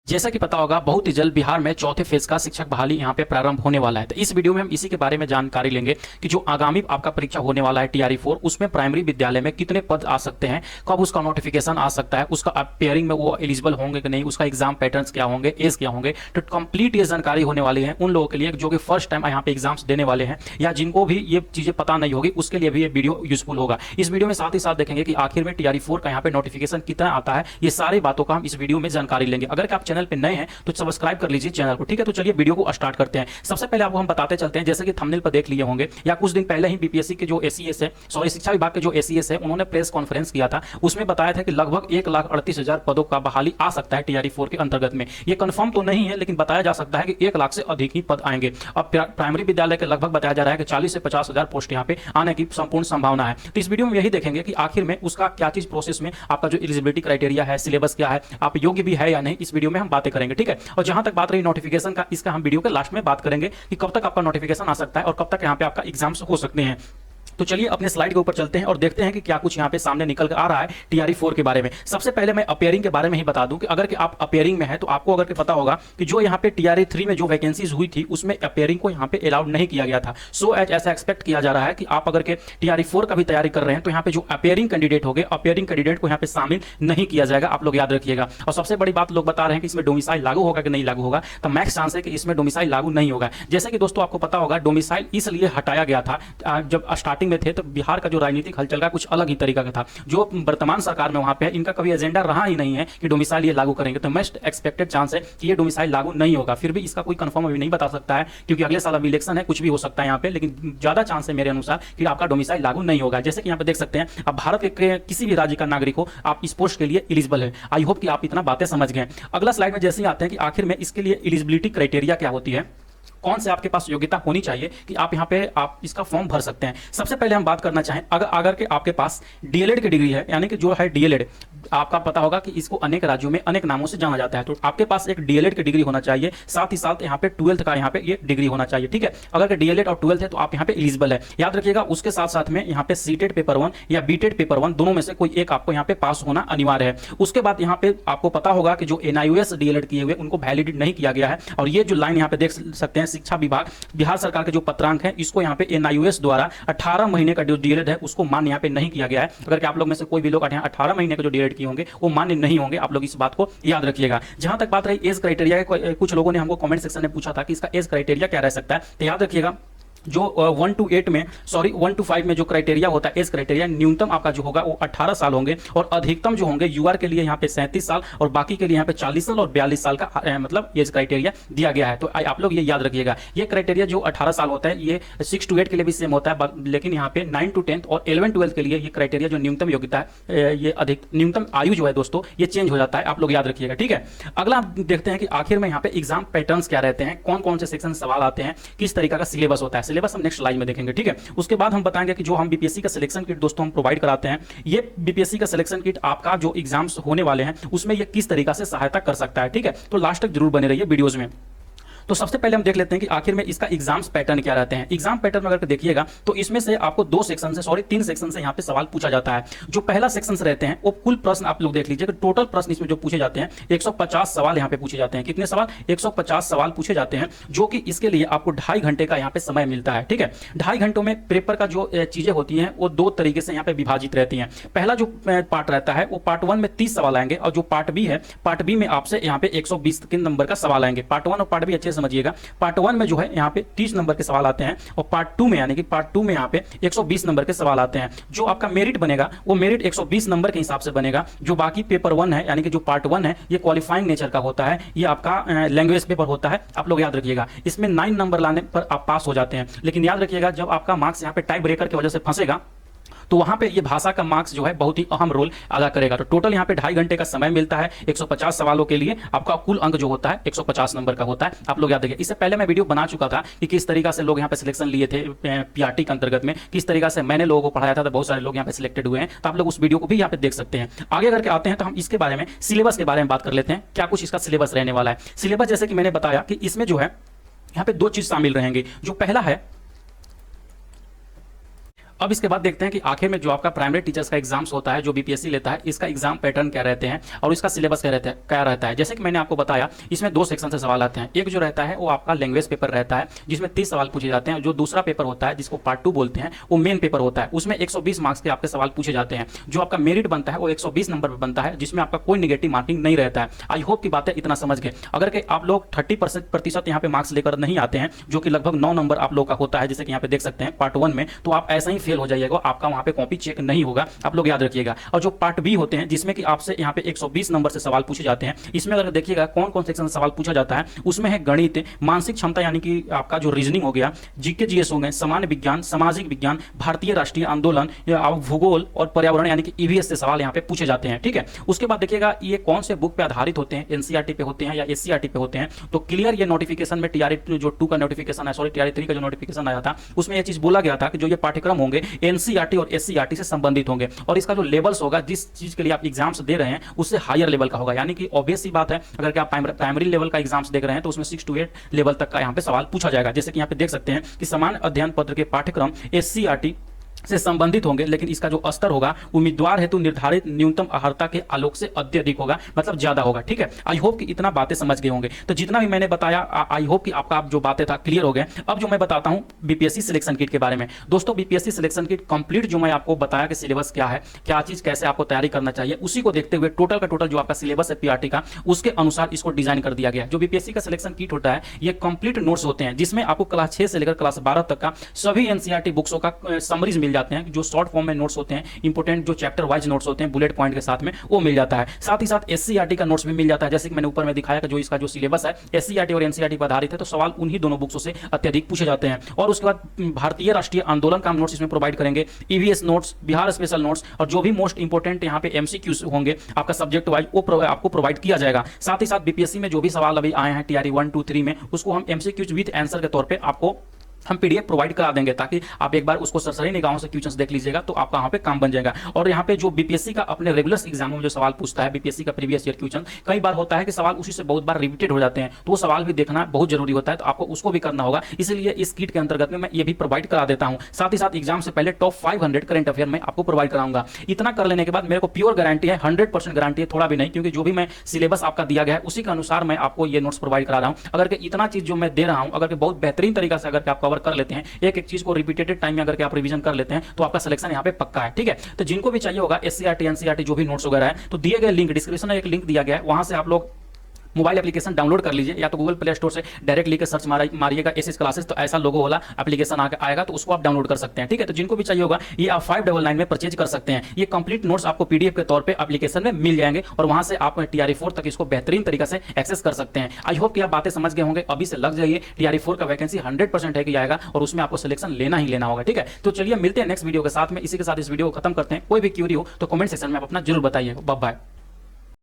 जैसा कि पता होगा बहुत ही जल्द बिहार में चौथे फेज का शिक्षक बहाली यहाँ पे प्रारंभ होने वाला है। तो इस वीडियो में हम इसी के बारे में जानकारी लेंगे कि जो आगामी आपका परीक्षा होने वाला है टीआरई 4, उसमें प्राइमरी विद्यालय में कितने पद आ सकते हैं, कब उसका नोटिफिकेशन आ सकता है, उसका अपेयरिंग में वो एलिजिबल होंगे कि नहीं, उसका एग्जाम पैटर्न्स क्या होंगे, एज क्या होंगे। तो कंप्लीट ये जानकारी होने वाली है उन लोगों के लिए जो कि फर्स्ट टाइम यहाँ पे एग्जाम्स देने वाले हैं या जिनको भी ये चीजें पता नहीं होगी, उसके लिए भी ये वीडियो यूजफुल होगा। इस वीडियो में साथ ही साथ देखेंगे कि आखिर में टीआरई 4 का यहाँ पे नोटिफिकेशन कितना आता है, ये सारी बातों का हम इस वीडियो में जानकारी लेंगे। अगर आप चैनल पे नए हैं तो सब्सक्राइब कर लीजिए चैनल को, ठीक है। तो चलिए वीडियो को स्टार्ट करते हैं। सबसे पहले आपको हम बताते चलते हैं, जैसे कि थंबनेल पर देख लिए होंगे या कुछ दिन पहले ही बीपीएससी के जो एसीएस है, सॉरी शिक्षा विभाग के जो एसीएस है, उन्होंने प्रेस कॉन्फ्रेंस किया था। उसमें बताया था कि लगभग 1,38,000 पदों का बहाली आ सकता है टीआरई 4 के अंतर्गत में। ये कंफर्म तो नहीं है, लेकिन बताया जा सकता है कि 1 लाख से अधिक ही पद आएंगे। अब प्राइमरी विद्यालय के लगभग बताया जा रहा है कि 40 से 50,000 पोस्ट यहाँ पे आने की संपूर्ण संभावना है। तो इस वीडियो में यही देखेंगे कि आखिर में उसका क्या चीज प्रोसेस में आपका जो एलिजिबिलिटी क्राइटेरिया है, सिलेबस क्या है, आप योग्य भी है या नहीं, इस वीडियो में हम बातें करेंगे, ठीक है। और जहां तक बात रही नोटिफिकेशन का, इसका हम वीडियो के लास्ट में बात करेंगे कि कब तक आपका नोटिफिकेशन आ सकता है और कब तक यहाँ पे आपका एग्जाम्स हो सकते हैं। तो चलिए अपने स्लाइड के ऊपर चलते हैं और देखते हैं कि क्या कुछ यहाँ पे सामने निकल कर आ रहा है टीआरई 4 के बारे में। सबसे पहले मैं अपेयरिंग के बारे में ही बता दूं कि अगर कि आप अपेयरिंग में है तो आपको अगर कि पता होगा कि जो यहाँ पे टीआरई 3 में जो वैकेंसीज हुई थी उसमें अपेयरिंग को यहाँ पे अलाउड नहीं किया गया था। सो एज ऐसा एक्सपेक्ट किया जा रहा है कि आप अगर के टीआरई 4 का भी तैयारी कर रहे हैं तो यहाँ पे जो अपेयरिंग कैंडिडेट हो गए, अपेयरिंग कैंडिडेट को यहाँ पे शामिल नहीं किया जाएगा, आप लोग याद रखिएगा। और सबसे बड़ी बात लोग बता रहे हैं कि इसमें डोमिसाइल लागू होगा कि नहीं लागू होगा, तो मैक्स चांस है कि इसमें डोमिसाइल लागू नहीं होगा। जैसे कि दोस्तों आपको पता होगा डोमिसाइल इसलिए हटाया गया था, जब स्टार्टिंग में थे तो बिहार जो राजनीतिक हलचल का कुछ अलग ही तरीका का था। जो वर्तमान सरकार में वहां पे है, इनका कभी एजेंडा रहा ही नहीं है कि डोमिसाइल ये लागू करेंगे। तो मोस्ट एक्सपेक्टेड चांस है कि ये डोमिसाइल लागू नहीं होगा। फिर भी इसका कोई कंफर्म अभी नहीं बता सकता है क्योंकि अगले साल अभी इलेक्शन है, कुछ भी हो सकता है यहाँ पे, लेकिन ज्यादा चांस है मेरे अनुसार कि आपका डोमिसाइल लागू नहीं होगा। जैसे कि यहाँ पे देख सकते हैं, अब भारत के किसी भी राज्य का नागरिक हो, आप इस पोस्ट के लिए एलिजिबल है। आई होप कि आप इतना बातें समझ गए। अगला स्लाइड में जैसे ही आते हैं कि आखिर में इसके लिए एलिजिबिलिटी क्राइटेरिया क्या होती है, कौन से आपके पास योग्यता होनी चाहिए कि आप यहाँ पे आप इसका फॉर्म भर सकते हैं। सबसे पहले हम बात करना चाहें, अगर के आपके पास डीएलएड की डिग्री है, यानी कि जो है डीएलएड, आपका पता होगा कि इसको अनेक राज्यों में अनेक नामों से जाना जाता है, तो आपके पास एक डीएलएड की डिग्री होना चाहिए। साथ ही साथ यहाँ पे 12th का यहाँ पे ये डिग्री होना चाहिए, ठीक है। अगर डीएलएड और 12th है तो आप यहाँ पे एलिजिबल है, याद रखिएगा। उसके साथ साथ में यहाँ पे सीटेड पेपर 1 या बीटेड पेपर 1 दोनों में से कोई एक आपको यहाँ पे पास होना अनिवार्य है। उसके बाद यहाँ पे आपको पता होगा कि जो एनआईओएस डीएलएड किए हुए उनको वैलिडेट नहीं किया गया है। और ये जो लाइन यहाँ पे देख सकते हैं, शिक्षा विभाग बिहार सरकार के जो पत्रांक है, इसको यहाँ पे एनआईओएस द्वारा 18 महीने का जो डीएलएड है उसको मान्य यहाँ पे नहीं किया गया है। अगर आप लोग में से कोई भी लोग 18 महीने का जो डीएलएड किए होंगे वो मान्य नहीं होंगे, आप लोग इस बात को याद रखिएगा। जहां तक बात रही एज क्राइटेरिया, कुछ लोगों ने हमको कमेंट सेक्शन में पूछा था कि इसका एज क्राइटेरिया क्या रह सकता है, तो याद रखिएगा जो 1 to 8 में, सॉरी 1 to 5 में जो क्राइटेरिया होता है, एज क्राइटेरिया, न्यूनतम आपका जो होगा वो 18 साल होंगे और अधिकतम जो होंगे यूआर के लिए यहाँ पे 37 साल और बाकी के लिए यहाँ पे 40 साल और 42 साल का मतलब एज क्राइटेरिया दिया गया है। तो आप लोग ये याद रखिएगा, ये क्राइटेरिया जो 18 साल होता है ये 6 to 8 के लिए भी सेम होता है, लेकिन यहाँ पे 9 to 10 और 11-12 के लिए ये क्राइटेरिया जो न्यूनतम योग्यता है, ये अधिक न्यूनतम आयु जो है दोस्तों ये चेंज हो जाता है, आप लोग याद रखिएगा, ठीक है। अगला देखते हैं कि आखिर में यहाँ पे एग्जाम पैटर्न्स क्या रहते हैं, कौन कौन से सेक्शन सवाल आते हैं, किस तरीका का सिलेबस होता है। सिलेबस हम नेक्स्ट स्लाइड में देखेंगे, ठीक है। उसके बाद हम बताएंगे कि जो हम बीपीएससी का सिलेक्शन किट दोस्तों हम प्रोवाइड कराते हैं, ये बीपीएससी का सिलेक्शन किट आपका जो एग्जाम्स होने वाले हैं उसमें ये किस तरीका से सहायता कर सकता है, ठीक है। तो लास्ट तक जरूर बने रहिए वीडियोस में। तो सबसे पहले हम देख लेते हैं कि आखिर में इसका एग्जाम्स पैटर्न क्या रहते हैं। एग्जाम पैटर्न अगर देखिएगा तो इसमें से आपको 3 सेक्शन से यहाँ पे सवाल पूछा जाता है। जो पहला सेक्शन रहते हैं वो कुल प्रश्न आप लोग देख लीजिए कि टोटल प्रश्न इसमें जो पूछे जाते हैं 150 सवाल यहाँ पे पूछे जाते हैं। कितने सवाल? 150 सवाल पूछे जाते हैं, जो कि इसके लिए आपको 2.5 घंटे का यहाँ पे समय मिलता है, ठीक है। 2.5 घंटों में पेपर का जो चीजें होती हैं वो 2 तरीके से यहाँ पे विभाजित रहती हैं। पहला जो पार्ट रहता है वो पार्ट 1 में 30 सवाल आएंगे और जो पार्ट बी है, पार्ट बी में आपसे यहाँ पे 120 के नंबर का सवाल आएंगे। पार्ट 1 और पार्ट बी अच्छे समझिएगा। पार्ट 1 में जो है यहाँ पे 30 नंबर के सवाल आते हैं और पार्ट 2 में, यानी कि पार्ट 2 में यहाँ पे 120 नंबर के सवाल आते हैं। जो आपका मेरिट बनेगा वो मेरिट 120 नंबर के हिसाब से बनेगा। जो बाकी पेपर 1 है, यानी कि जो पार्ट 1 है, ये क्वालिफाइंग नेचर का होता है, ये आपका लैंग्वेज पेपर होता है, आप लोग याद रखिएगा। इसमें 9 नंबर लाने पर आप पास हो जाते हैं, लेकिन याद रखिएगा जब आपका मार्क्स यहाँ पे टाई ब्रेकर की वजह से फंसेगा तो वहां पे ये भाषा का मार्क्स जो है बहुत ही अहम रोल अदा करेगा। तो टोटल यहाँ पे 2.5 घंटे का समय मिलता है 150 सवालों के लिए। आपका कुल अंक जो होता है 150 नंबर का होता है, आप लोग याद रखिए। इससे पहले मैं वीडियो बना चुका था कि किस तरीका से लोग यहाँ पे सिलेक्शन लिए थे पीआरटी के अंतर्गत में, किस तरीका से मैंने लोगों को पढ़ाया था, तो बहुत सारे लोग यहाँ पे सिलेक्टेड हुए हैं, तो आप लोग उस वीडियो को भी यहाँ पे देख सकते हैं। आगे करके आते हैं तो हम इसके बारे में, सिलेबस के बारे में बात कर लेते हैं, क्या कुछ इसका सिलेबस रहने वाला है। सिलेबस जैसे कि मैंने बताया कि इसमें जो है यहाँ पे 2 चीज शामिल रहेंगे। जो पहला है अब इसके बाद देखते हैं कि आखिर में जो आपका प्राइमरी टीचर्स का एग्जाम्स होता है जो बीपीएससी लेता है, इसका एग्जाम पैटर्न क्या रहते हैं और इसका सिलेबस क्या रहता है। जैसे कि मैंने आपको बताया, इसमें 2 सेक्शन से सवाल आते हैं। एक जो रहता है वो आपका लैंग्वेज पेपर रहता है जिसमें 30 सवाल पूछे जाते हैं। जो दूसरा पेपर होता है जिसको पार्ट 2 बोलते हैं, वो मेन पेपर होता है। उसमें 120 मार्क्स के आपके सवाल पूछे जाते हैं। जो आपका मेरिट बनता है वो 120 नंबर पर बनता है, जिसमें आपका कोई निगेटिव मार्किंग नहीं रहता है। आई होप की बात है इतना समझ गए। अगर कि आप लोग 30% यहाँ पे मार्क्स लेकर नहीं आते हैं, जो कि लगभग 9 नंबर आप लोग का होता है, जैसे कि यहाँ पे देख सकते हैं पार्ट 1 में, तो आप ऐसा ही फेल हो जाइएगा, आपका वहां पे कॉपी चेक नहीं होगा, आप लोग याद रखिएगा। और जो पार्ट बी होते हैं जिसमें कि आपसे यहाँ पे 120 नंबर से सवाल पूछे जाते हैं, इसमें अगर देखिएगा कौन कौन सेक्शन से सवाल पूछा जाता है, उसमें है गणित, मानसिक क्षमता यानी कि आपका जो रीजनिंग हो गया, जीके जीएस हो गए, सामान्य विज्ञान, सामाजिक विज्ञान, भारतीय राष्ट्रीय आंदोलन, भूगोल और पर्यावरण यानी कि ईवीएस से सवाल यहाँ पे पूछे जाते हैं। ठीक है, उसके बाद देखिएगा ये कौन से बुक पे आधारित होते हैं, एनसीईआरटी पे होते हैं या एससीईआरटी पे होते हैं। तो क्लियर ये नोटिफिकेशन में टीआरई जो 2 का नोटिफिकेशन है, सॉरी टीआरई 3 का जो नोटिफिकेशन आया था, उसमें ये चीज बोला गया था कि जो ये पाठ्यक्रम होंगे एनसीईआरटी और एससीईआरटी से संबंधित होंगे और इसका जो लेवल्स होगा, जिस चीज के लिए आप एग्जाम्स दे रहे हैं उससे हायर लेवल का होगा। यानी कि ऑब्वियस सी बात है, अगर कि आप प्राइमरी लेवल का एग्जाम्स देख रहे हैं तो उसमें 6 to 8 लेवल तक का यहाँ पे सवाल पूछा जाएगा। जैसे कि यहाँ पे देख सकते हैं कि समान अध्ययन पत्र के पाठ्यक्रम एससीईआरटी से संबंधित होंगे, लेकिन इसका जो स्तर होगा उम्मीदवार हेतु निर्धारित न्यूनतम अर्हता के आलोक से अत्यधिक होगा, मतलब ज्यादा होगा। ठीक है, आई होप कि इतना बातें समझ गए होंगे। तो जितना भी मैंने बताया, आई होप कि आपका जो बातें था क्लियर हो गए। अब जो मैं बताता हूं बीपीएससी सिलेक्शन किट के बारे में। दोस्तों, बीपीएससी सिलेक्शन किट कंप्लीट जो मैं आपको बताया कि सिलेबस क्या है, क्या चीज कैसे आपको तैयारी करना चाहिए, उसी को देखते हुए टोटल का टोटल जो आपका सिलेबस है पीआरटी का, उसके अनुसार इसको डिजाइन कर दिया गया। जो बीपीएससी का सिलेक्शन किट होता है, ये कंप्लीट नोट्स होते हैं जिसमें आपको क्लास 6 से लेकर क्लास 12 तक का सभी एनसीईआरटी बुक्सों का समरीज मिल जाते हैं, जो शॉर्ट फॉर्म में नोट्स होते हैं, इंपोर्टेंट जो चैप्टर वाइज नोट्स होते हैं बुलेट पॉइंट के साथ में, वो मिल जाता है। साथ ही साथ एससीईआरटी का नोट्स भी मिल जाता है। जैसे कि मैंने ऊपर में दिखाया कि जो इसका जो सिलेबस है एससीईआरटी और एनसीईआरटी पर आधारित है, तो सवाल उन्हीं दोनों बुक्सों से अत्यधिक पूछे जाते हैं। और उसके बाद भारतीय राष्ट्रीय आंदोलन का नोट्स इसमें प्रोवाइड करेंगे, EVS notes, Bihar special notes, और जो भी मोस्ट इंपोर्टेंट यहाँ पे एमसीक्यूज होंगे आपका सब्जेक्ट वाइज, वो आपको प्रोवाइड किया जाएगा। साथ ही साथ बीपीएससी में जो भी सवाल अभी आए हैं टीआरई 1, 2, 3 में, उसको हम एमसीक्यूज विद आंसर के तौर पे आपको हम पीडीएफ प्रोवाइड करा देंगे, ताकि आप एक बार उसको सरसरी निगाहों से क्वेश्चंस देख लीजिएगा तो आपका वहां पे काम बन जाएगा। और यहाँ पे जो बीपीएससी का अपने रेगुलर एग्जामों में जो सवाल पूछता है, बीपीएससी का प्रीवियस ईयर क्वेश्चन, कई बार होता है कि सवाल उसी से बहुत बार रिपीटेड हो जाते हैं, तो वो सवाल भी देखना बहुत जरूरी होता है, तो आपको उसको भी करना होगा। इसलिए इस किट के अंतर्गत में मैं ये भी प्रोवाइड करा देता हूँ। साथ ही साथ एग्जाम से पहले टॉप 500 करंट अफेयर में आपको प्रोवाइड कराऊंगा। इतना कर लेने के बाद मेरे को प्योर गारंटी है, 100% गारंटी है, थोड़ा भी नहीं, क्योंकि जो भी मैं सिलेबस आपका दिया गया है उसी के अनुसार मैं आपको ये नोट्स प्रोवाइड करा रहा हूँ। अगर इतना चीज जो मैं दे रहा हूँ, अगर बहुत बेहतरीन तरीका से अगर आप कवर कर लेते हैं, एक चीज को रिपीटेड टाइम में अगर आप रिवीजन कर लेते हैं, तो आपका सिलेक्शन यहाँ पे पक्का है। ठीक है, तो जिनको भी चाहिए होगा एससीईआरटी, एनसीईआरटी जो भी नोट्स वगैरह है, तो दिए गए लिंक डिस्क्रिप्शन में एक लिंक दिया गया है, वहां से आप लोग मोबाइल एप्लीकेशन डाउनलोड कर लीजिए, या तो गूगल प्ले स्टोर से डायरेक्ट लिख के सर्च मारिएगा एसएस क्लासेस, तो ऐसा लोगो वाला एप्लीकेशन आएगा, तो उसको आप डाउनलोड कर सकते हैं। ठीक है, तो जिनको भी चाहिए होगा ये आप 599 में परचेज कर सकते हैं। ये कंप्लीट नोट्स आपको पीडीएफ के तौर पे एप्लीकेशन में मिल जाएंगे और वहां से आप टीआरई 4 तक इसको बेहतरीन तरीके से एक्सेस कर सकते हैं। आई होप कि आप बातें समझ गए होंगे। अभी से लग जाइए, टीआरई 4 का वैकेंसी 100% है कि आएगा और उसमें आपको सिलेक्शन लेना ही लेना होगा। ठीक है, तो चलिए मिलते हैं नेक्स्ट वीडियो के साथ में। इसी के साथ इस वीडियो को खत्म करते हैं। कोई भी क्यूरी हो तो कमेंट सेक्शन में आप अपना जरूर बताइए। Bye bye.